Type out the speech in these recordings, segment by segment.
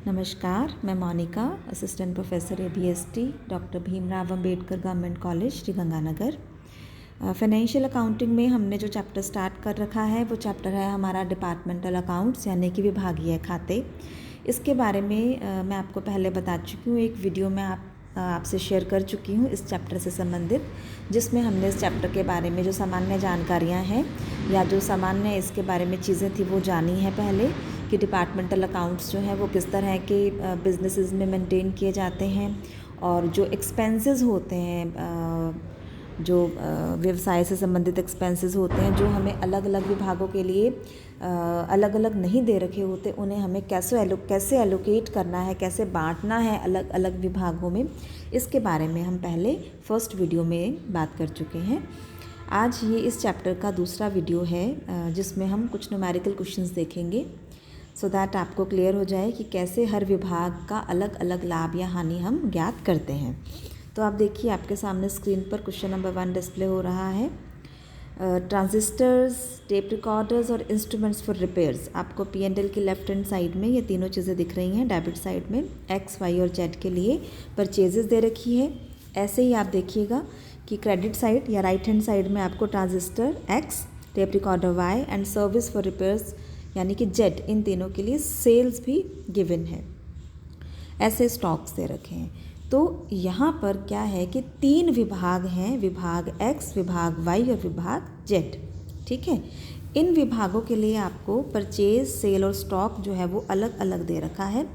नमस्कार, मैं Monika, assistant professor ABST, doctor Bhimrao Ambedkar government college Sriganganagar. Financial accounting में हमने जो चैप्टर स्टार्ट कर रखा है वो चैप्टर है हमारा डिपार्टमेंटल अकाउंट्स यानी कि विभागीय खाते। इसके बारे में मैं आपको पहले बता चुकी हूँ, एक वीडियो में आपसे शेयर कर चुकी हूँ इस चैप्टर से संबंधित, जिसमें हमने इस चैप्टर के बारे में जो सामान्य जानकारियाँ हैं या जो सामान्य इसके बारे में चीज़ें थी वो जानी है पहले, कि डिपार्टमेंटल अकाउंट्स जो हैं वो किस तरह के बिजनेसेस में मेंटेन किए जाते हैं, और जो एक्सपेंसेस होते हैं, जो व्यवसाय से संबंधित एक्सपेंसेस होते हैं जो हमें अलग अलग विभागों के लिए अलग अलग नहीं दे रखे होते, उन्हें हमें कैसे एलोकेट करना है, कैसे बांटना है अलग अलग विभागों में, इसके बारे में हम पहले फर्स्ट वीडियो में बात कर चुके हैं। आज ये इस चैप्टर का दूसरा वीडियो है जिसमें हम कुछ न्यूमेरिकल क्वेश्चंस देखेंगे, सो दैट आपको क्लियर हो जाए कि कैसे हर विभाग का अलग अलग लाभ या हानि हम ज्ञात करते हैं। तो आप देखिए, आपके सामने स्क्रीन पर क्वेश्चन नंबर 1 डिस्प्ले हो रहा है। ट्रांजिस्टर्स, टेप रिकॉर्डर्स और इंस्ट्रूमेंट्स फॉर रिपेयर्स। आपको P&L की लेफ्ट हैंड साइड में ये तीनों चीज़ें दिख रही हैं। डेबिट साइड में X, Y और Z के लिए परचेजेस दे रखी है। ऐसे ही आप देखिएगा कि क्रेडिट साइड या राइट हैंड साइड में आपको transistor X, tape recorder Y and service for repairs यानी कि Z, इन तीनों के लिए सेल्स भी गिवन है। ऐसे स्टॉक्स दे रखे हैं। तो यहाँ पर क्या है कि 3 विभाग हैं, विभाग X, विभाग Y और विभाग Z। ठीक है, इन विभागों के लिए आपको परचेज, सेल और स्टॉक जो है वो अलग अलग दे रखा है,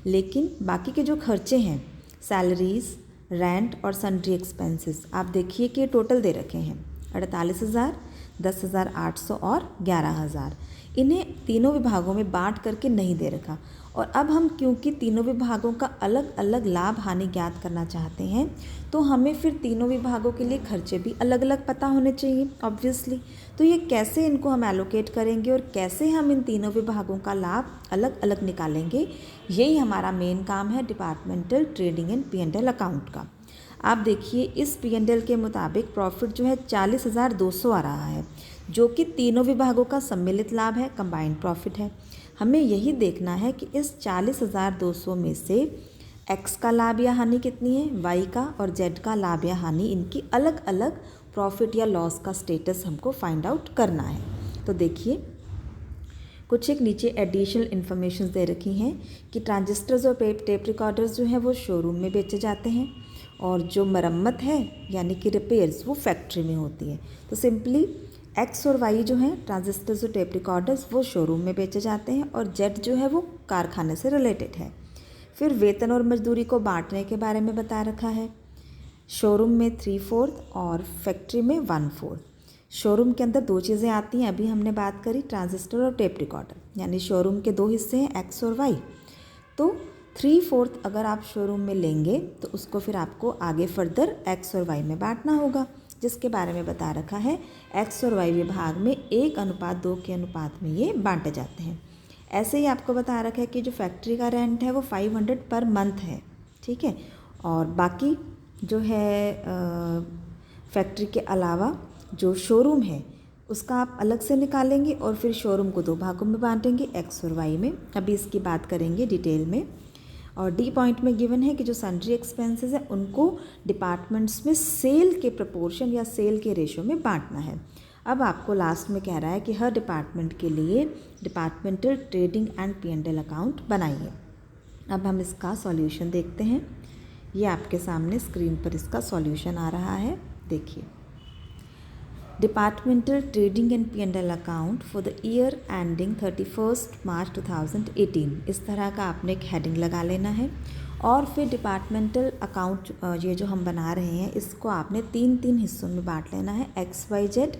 लेकिन बाकी के जो खर्चे हैं, सैलरीज, रेंट और सन्ड्री एक्सपेंसेस, आप देखिए कि टोटल दे रखे हैं 48,000, 10,800 और 11,000। इन्हें तीनों विभागों में बांट करके नहीं दे रखा। और अब हम क्योंकि तीनों विभागों का अलग अलग लाभ हानि ज्ञात करना चाहते हैं, तो हमें फिर तीनों विभागों के लिए खर्चे भी अलग अलग पता होने चाहिए ऑब्वियसली। तो ये कैसे इनको हम एलोकेट करेंगे और कैसे हम इन तीनों विभागों का लाभ अलग अलग निकालेंगे, यही हमारा मेन काम है departmental trading and P&L account का। आप देखिए, इस P&L के मुताबिक प्रॉफिट जो है 40,200 आ रहा है, जो कि तीनों विभागों का सम्मिलित लाभ है, कंबाइंड प्रॉफिट है। हमें यही देखना है कि इस 40,200 में से X का लाभ या हानि कितनी है, Y का और Z का लाभ या हानि, इनकी अलग अलग प्रॉफिट या लॉस का स्टेटस हमको फाइंड आउट करना है। तो देखिए, कुछ एक नीचे एडिशनल इन्फॉर्मेशन दे रखी हैं कि ट्रांजिस्टर्स और टेप रिकॉर्डर्स जो हैं वो शोरूम में बेचे जाते हैं, और जो मरम्मत है यानी कि रिपेयर्स वो फैक्ट्री में होती है। तो सिंपली X और Y जो हैं, ट्रांजिस्टर्स और टेप रिकॉर्डर्स, वो शोरूम में बेचे जाते हैं, और Z जो है वो कारखाने से रिलेटेड है। फिर वेतन और मजदूरी को बांटने के बारे में बता रखा है। शोरूम में 3/4 और फैक्ट्री में 1/4। शोरूम के अंदर 2 चीज़ें आती हैं, अभी हमने बात करी ट्रांजिस्टर और टेप रिकॉर्डर, यानी शोरूम के 2 हिस्से हैं, X और Y। तो 3/4 अगर आप शोरूम में लेंगे तो उसको फिर आपको आगे फर्दर X और Y में बांटना होगा, जिसके बारे में बता रखा है X और Y विभाग में 1:2 के अनुपात में ये बांटे जाते हैं। ऐसे ही आपको बता रखा है कि जो फैक्ट्री का रेंट है वो 500 पर मंथ है। ठीक है, और बाकी जो है फैक्ट्री के अलावा जो शोरूम है उसका आप अलग से निकालेंगे, और फिर शोरूम को 2 भागों में बांटेंगे, X और Y में। अभी इसकी बात करेंगे डिटेल में। और D पॉइंट में गिवन है कि जो सन्ड्री एक्सपेंसेस है उनको डिपार्टमेंट्स में सेल के प्रपोर्शन या सेल के रेशो में बांटना है। अब आपको लास्ट में कह रहा है कि हर डिपार्टमेंट के लिए departmental trading and P&L account बनाइए। अब हम इसका सॉल्यूशन देखते हैं। ये आपके सामने स्क्रीन पर इसका सॉल्यूशन आ रहा है, देखिए। Departmental trading and P&L account for the year ending 31 मार्च 2018, इस तरह का आपने एक हेडिंग लगा लेना है। और फिर डिपार्टमेंटल अकाउंट ये जो हम बना रहे हैं इसको आपने 3 हिस्सों में बांट लेना है, XYZ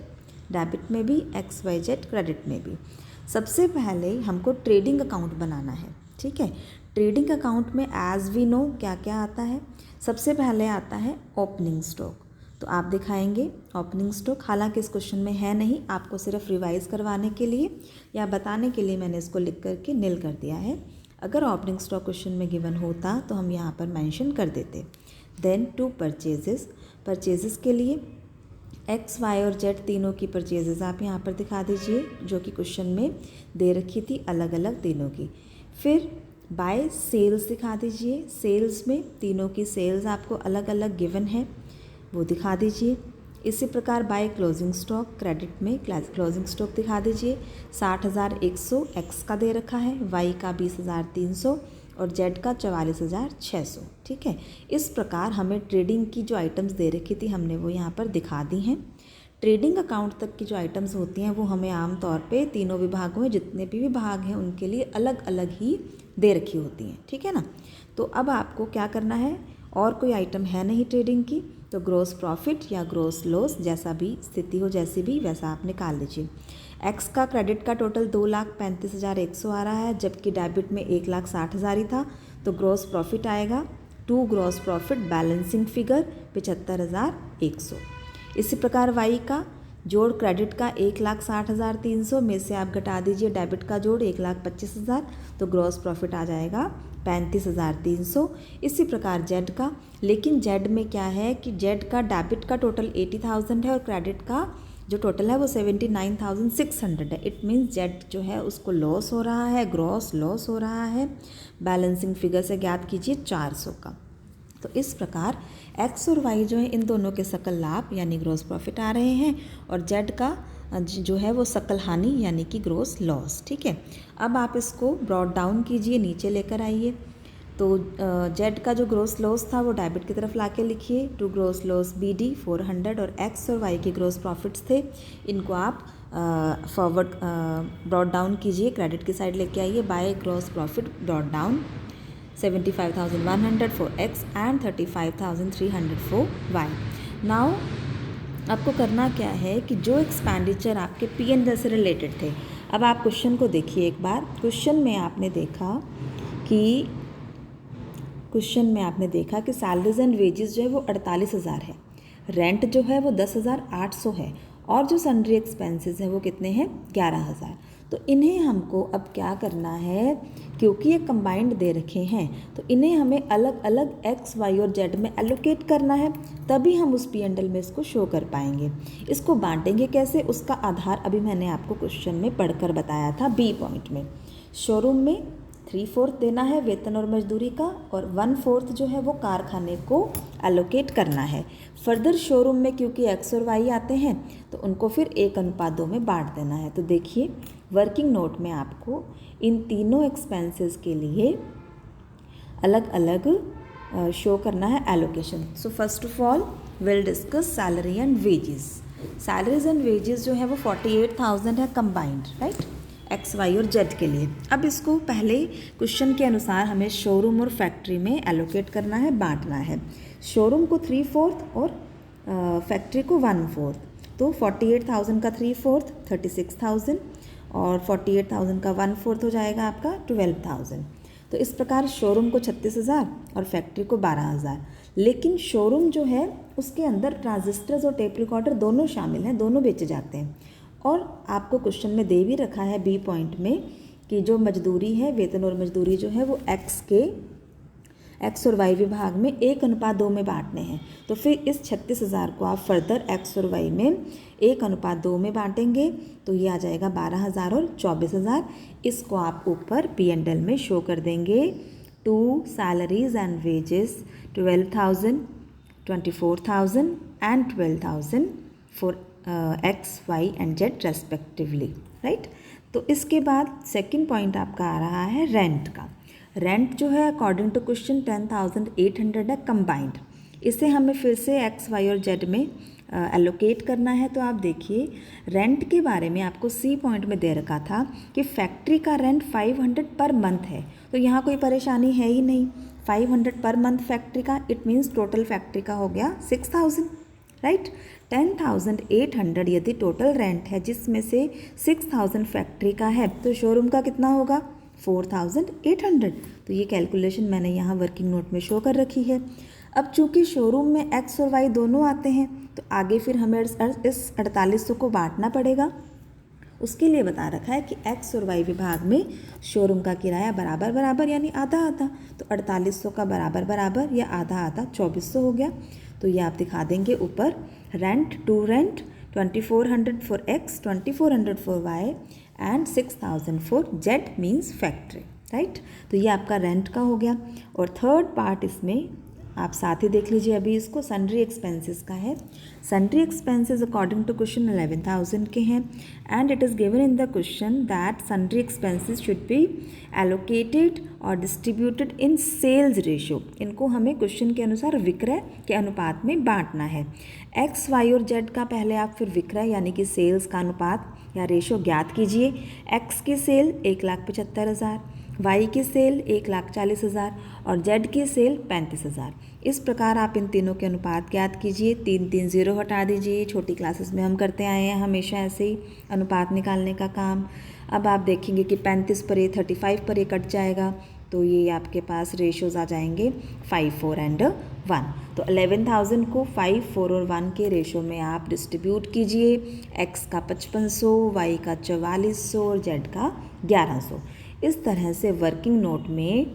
डेबिट में भी, XYZ क्रेडिट में भी। सबसे पहले हमको ट्रेडिंग अकाउंट बनाना है। ठीक है, ट्रेडिंग अकाउंट में एज वी नो क्या क्या आता है। सबसे पहले आता है ओपनिंग स्टॉक। तो आप दिखाएंगे ओपनिंग स्टॉक, हालांकि इस क्वेश्चन में है नहीं, आपको सिर्फ रिवाइज करवाने के लिए या बताने के लिए मैंने इसको लिख करके नील कर दिया है। अगर ओपनिंग स्टॉक क्वेश्चन में गिवन होता तो हम यहाँ पर मेंशन कर देते। देन 2 परचेजेस के लिए X, Y और Z तीनों की परचेजेस आप यहाँ पर दिखा दीजिए, जो कि क्वेश्चन में दे रखी थी अलग अलग तीनों की। फिर बाय सेल्स दिखा दीजिए, सेल्स में तीनों की सेल्स आपको अलग अलग गिवन है वो दिखा दीजिए। इसी प्रकार बाय क्लोजिंग स्टॉक, क्रेडिट में क्लोजिंग स्टॉक दिखा दीजिए। 60,100 एक्स का दे रखा है, वाई का 20,300 और जेड का 44,600। ठीक है, इस प्रकार हमें ट्रेडिंग की जो आइटम्स दे रखी थी हमने वो यहाँ पर दिखा दी हैं। ट्रेडिंग अकाउंट तक की जो आइटम्स होती हैं वो हमें आम तौर पे तीनों विभागों में जितने भी विभाग हैं उनके लिए अलग अलग ही दे रखी होती हैं। ठीक है ना। तो अब आपको क्या करना है, और कोई आइटम है नहीं ट्रेडिंग की, तो ग्रोस प्रॉफिट या ग्रोस लॉस जैसा भी स्थिति हो, जैसी भी, वैसा आप निकाल लीजिए। एक्स का क्रेडिट का टोटल 2,35,100 आ रहा है, जबकि डेबिट में 1,60,000 ही था, तो ग्रोस प्रॉफिट आएगा to gross profit balancing figure 75,100। इसी प्रकार वाई का जोड़ क्रेडिट का 1,60,300 में से आप घटा दीजिए डेबिट का जोड़ 1,25,000, तो ग्रॉस प्रॉफिट आ जाएगा 35,300। इसी प्रकार जेड का, लेकिन जेड में क्या है कि जेड का डेबिट का टोटल 80,000 है और क्रेडिट का जो टोटल है वो 79,600 है। इट मीन्स जेड जो है उसको लॉस हो रहा है, ग्रॉस लॉस हो रहा है। बैलेंसिंग फिगर से ज्ञात कीजिए 400 का। तो इस प्रकार एक्स और वाई जो है इन दोनों के सकल लाभ यानी ग्रोस प्रॉफिट आ रहे हैं और जेड का जो है वो सकल हानि यानी कि ग्रोस लॉस। ठीक है, अब आप इसको ब्रॉड डाउन कीजिए, नीचे लेकर आइए। तो जेड का जो ग्रोस लॉस था वो डेबिट की तरफ लाके लिखिए, टू ग्रोस लॉस BD 400 और एक्स और वाई के ग्रोस प्रॉफिट्स थे, इनको आप फॉरवर्ड ब्रॉड डाउन कीजिए, क्रेडिट की साइड लेके आइए। By gross profit brought down 75,100 for X and 35,300 for Y. Now आपको करना क्या है कि जो एक्सपेंडिचर आपके P&L से रिलेटेड थे, अब आप क्वेश्चन को देखिए एक बार। क्वेश्चन में आपने देखा कि सैलरीज एंड वेजेस जो है वो 48,000 है, रेंट जो है वो 10,800 है और जो सन्ड्री एक्सपेंसेस हैं वो कितने हैं 11,000। तो इन्हें हमको अब क्या करना है, क्योंकि ये कंबाइंड दे रखे हैं तो इन्हें हमें अलग अलग एक्स वाई और जेड में एलोकेट करना है, तभी हम उस P&L में इसको शो कर पाएंगे। इसको बांटेंगे कैसे, उसका आधार अभी मैंने आपको क्वेश्चन में पढ़कर बताया था। बी पॉइंट में शोरूम में 3/4 देना है वेतन और मजदूरी का और 1/4 जो है वो कारखाने को एलोकेट करना है। फर्दर शोरूम में क्योंकि एक्स और वाई आते हैं तो उनको फिर 1:2 में बांट देना है। तो देखिए वर्किंग नोट में आपको इन तीनों एक्सपेंसेस के लिए अलग अलग शो करना है allocation. So first of all will discuss salary and wages. Salaries and wages जो है वो 48,000 है कंबाइंड, राइट, एक्स वाई और जेड के लिए। अब इसको पहले क्वेश्चन के अनुसार हमें शोरूम और फैक्ट्री में एलोकेट करना है, बांटना है। शोरूम को 3/4 और फैक्ट्री को 1/4। तो 48,000 का 3/4 36,000 और 48,000 का 1/4 हो जाएगा आपका 12,000। तो इस प्रकार शोरूम को 36,000 और फैक्ट्री को 12,000। लेकिन शोरूम जो है उसके अंदर ट्रांजिस्टर्स और टेप रिकॉर्डर दोनों शामिल हैं, दोनों बेचे जाते हैं। और आपको क्वेश्चन में दे भी रखा है बी पॉइंट में कि जो मजदूरी है, वेतन और मजदूरी जो है वो एक्स और वाई विभाग में 1:2 में बांटने हैं। तो फिर इस 36,000 को आप फर्दर एक्स और वाई में 1:2 में बांटेंगे तो ये आ जाएगा 12,000 और 24,000। इसको आप ऊपर P&L में शो कर देंगे। To salaries and wages 12,000, 24,000 and 12,000 for X Y and Z respectively, right. तो इसके बाद सेकंड पॉइंट आपका आ रहा है रेंट का। रेंट जो है अकॉर्डिंग टू क्वेश्चन 10,800 है कंबाइंड। इसे हमें फिर से एक्स वाई और जेड में एलोकेट करना है। तो आप देखिए रेंट के बारे में आपको सी पॉइंट में दे रखा था कि फैक्ट्री का रेंट 500 पर मंथ है, तो यहाँ कोई परेशानी है ही नहीं। 500 पर मंथ फैक्ट्री का, इट मीन्स टोटल फैक्ट्री का हो गया 6,000, राइट। 10,800 यदि टोटल रेंट है जिसमें से 6,000 फैक्ट्री का है तो शोरूम का कितना होगा 4,800। तो ये कैलकुलेशन मैंने यहाँ वर्किंग नोट में शो कर रखी है। अब चूंकि शोरूम में एक्स और वाई दोनों आते हैं तो आगे फिर हमें इस 4800 को बांटना पड़ेगा। उसके लिए बता रखा है कि एक्स और वाई विभाग में शोरूम का किराया बराबर बराबर यानी आधा आधा, तो 4800 का बराबर बराबर या आधा आधा 2400 हो गया। तो ये आप दिखा देंगे ऊपर। Rent to rent 2400 for X, 2400 for Y and 6,000 for Z means factory. Right. तो ये आपका रेंट का हो गया। और थर्ड पार्ट इसमें आप साथ ही देख लीजिए अभी इसको, सन्ड्री एक्सपेंसेस का है। Sundry expenses according to question 11,000 के हैं and it is given in the question that sundry expenses should be allocated और डिस्ट्रीब्यूटेड इन सेल्स रेशियो। इनको हमें क्वेश्चन के अनुसार विक्रय के अनुपात में बांटना है। एक्स, वाई और जेड का पहले आप फिर विक्रय यानी कि सेल्स का अनुपात या रेशियो ज्ञात कीजिए। एक्स की सेल 1,75,000, वाई की सेल 1,40,000 और जेड की सेल 35,000। इस प्रकार आप इन तीनों के अनुपात ज्ञात कीजिए। 3 0 हटा दीजिए। छोटी क्लासेस में हम करते आए हैं हमेशा ऐसे ही अनुपात निकालने का काम। अब आप देखेंगे कि 35 पर ये 35 पर ये कट जाएगा, तो ये आपके पास रेशियोज आ जाएंगे 5 4 एंड 1। तो 11,000 को 5 4 और 1 के रेशो में आप डिस्ट्रीब्यूट कीजिए। एक्स का 5500, वाई का 4400 और जेड का 1100। इस तरह से वर्किंग नोट में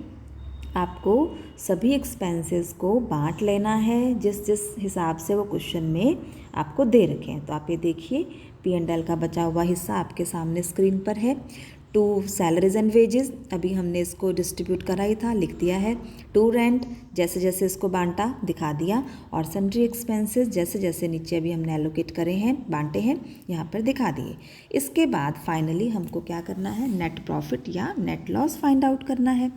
आपको सभी एक्सपेंसेस को बांट लेना है जिस जिस हिसाब से वो क्वेश्चन में आपको दे रखे हैं। तो आप ये देखिए P&L का बचा हुआ हिस्सा आपके सामने स्क्रीन पर है। 2 सैलरीज एंड वेजेस, अभी हमने इसको डिस्ट्रीब्यूट करा ही था, लिख दिया है। 2 रेंट, जैसे जैसे इसको बांटा दिखा दिया। और सन्ड्री एक्सपेंसेस जैसे जैसे नीचे अभी हमने एलोकेट करे हैं, बांटे हैं, यहाँ पर दिखा दिए। इसके बाद फाइनली हमको क्या करना है, नेट प्रॉफिट या नेट लॉस फाइंड आउट करना है।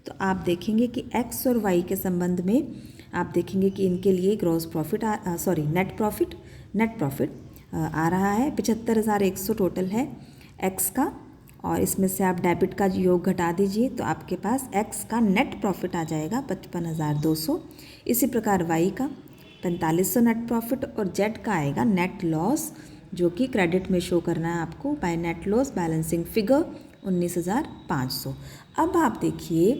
तो आप देखेंगे कि एक्स और वाई के संबंध में आप देखेंगे कि इनके लिए ग्रॉस प्रॉफिट नेट प्रॉफिट आ रहा है 75,100 टोटल है एक्स का, और इसमें से आप डेबिट का योग घटा दीजिए तो आपके पास एक्स का नेट प्रॉफिट आ जाएगा 55,200। इसी प्रकार वाई का 4500 नेट प्रॉफिट और जेड का आएगा नेट लॉस, जो कि क्रेडिट में शो करना है आपको by net loss balancing figure 19,500। अब आप देखिए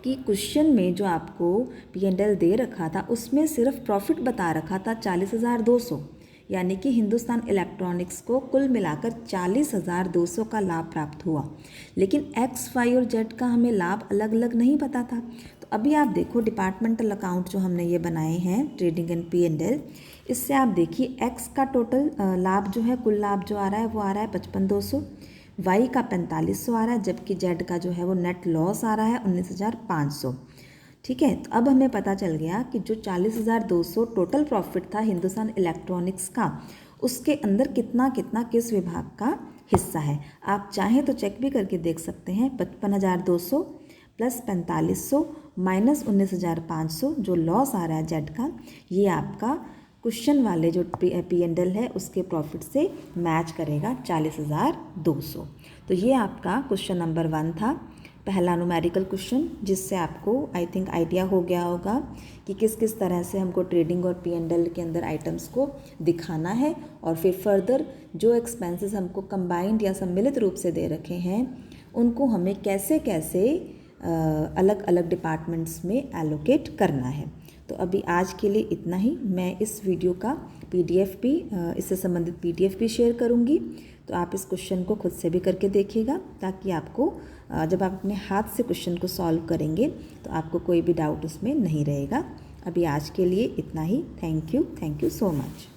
कि क्वेश्चन में जो आपको P&L दे रखा था उसमें सिर्फ प्रॉफिट बता रखा था 40,200, यानी कि हिंदुस्तान इलेक्ट्रॉनिक्स को कुल मिलाकर 40,200 का लाभ प्राप्त हुआ। लेकिन एक्स, वाई और जेड का हमें लाभ अलग अलग नहीं पता था। तो अभी आप देखो डिपार्टमेंटल अकाउंट जो हमने ये बनाए हैं ट्रेडिंग एंड P&L, इससे आप देखिए एक्स का टोटल लाभ जो है, कुल लाभ जो आ रहा है वो आ रहा है 55,200, वाई का 4500 आ रहा है, जबकि जेड का जो है वो नेट लॉस आ रहा है 19,500। ठीक है, तो अब हमें पता चल गया कि जो 40,200 टोटल प्रॉफिट था हिंदुस्तान इलेक्ट्रॉनिक्स का, उसके अंदर कितना कितना किस विभाग का हिस्सा है। आप चाहें तो चेक भी करके देख सकते हैं। 55,200 प्लस 4500 माइनस 19,500 जो लॉस आ रहा है जेड का, ये आपका क्वेश्चन वाले जो P&L है उसके प्रॉफिट से मैच करेगा 40,200। तो ये आपका क्वेश्चन नंबर 1 था, पहला न्यूमेरिकल क्वेश्चन, जिससे आपको आई थिंक आइडिया हो गया होगा कि किस किस तरह से हमको ट्रेडिंग और P&L के अंदर आइटम्स को दिखाना है, और फिर फर्दर जो एक्सपेंसेस हमको कंबाइंड या सम्मिलित रूप से दे रखे हैं उनको हमें कैसे कैसे अलग अलग डिपार्टमेंट्स में एलोकेट करना है। तो अभी आज के लिए इतना ही। मैं इस वीडियो का PDF भी, इससे संबंधित PDF भी शेयर करूँगी, तो आप इस क्वेश्चन को खुद से भी करके देखिएगा, ताकि आपको जब आप अपने हाथ से क्वेश्चन को सॉल्व करेंगे तो आपको कोई भी डाउट उसमें नहीं रहेगा। अभी आज के लिए इतना ही। Thank you so much.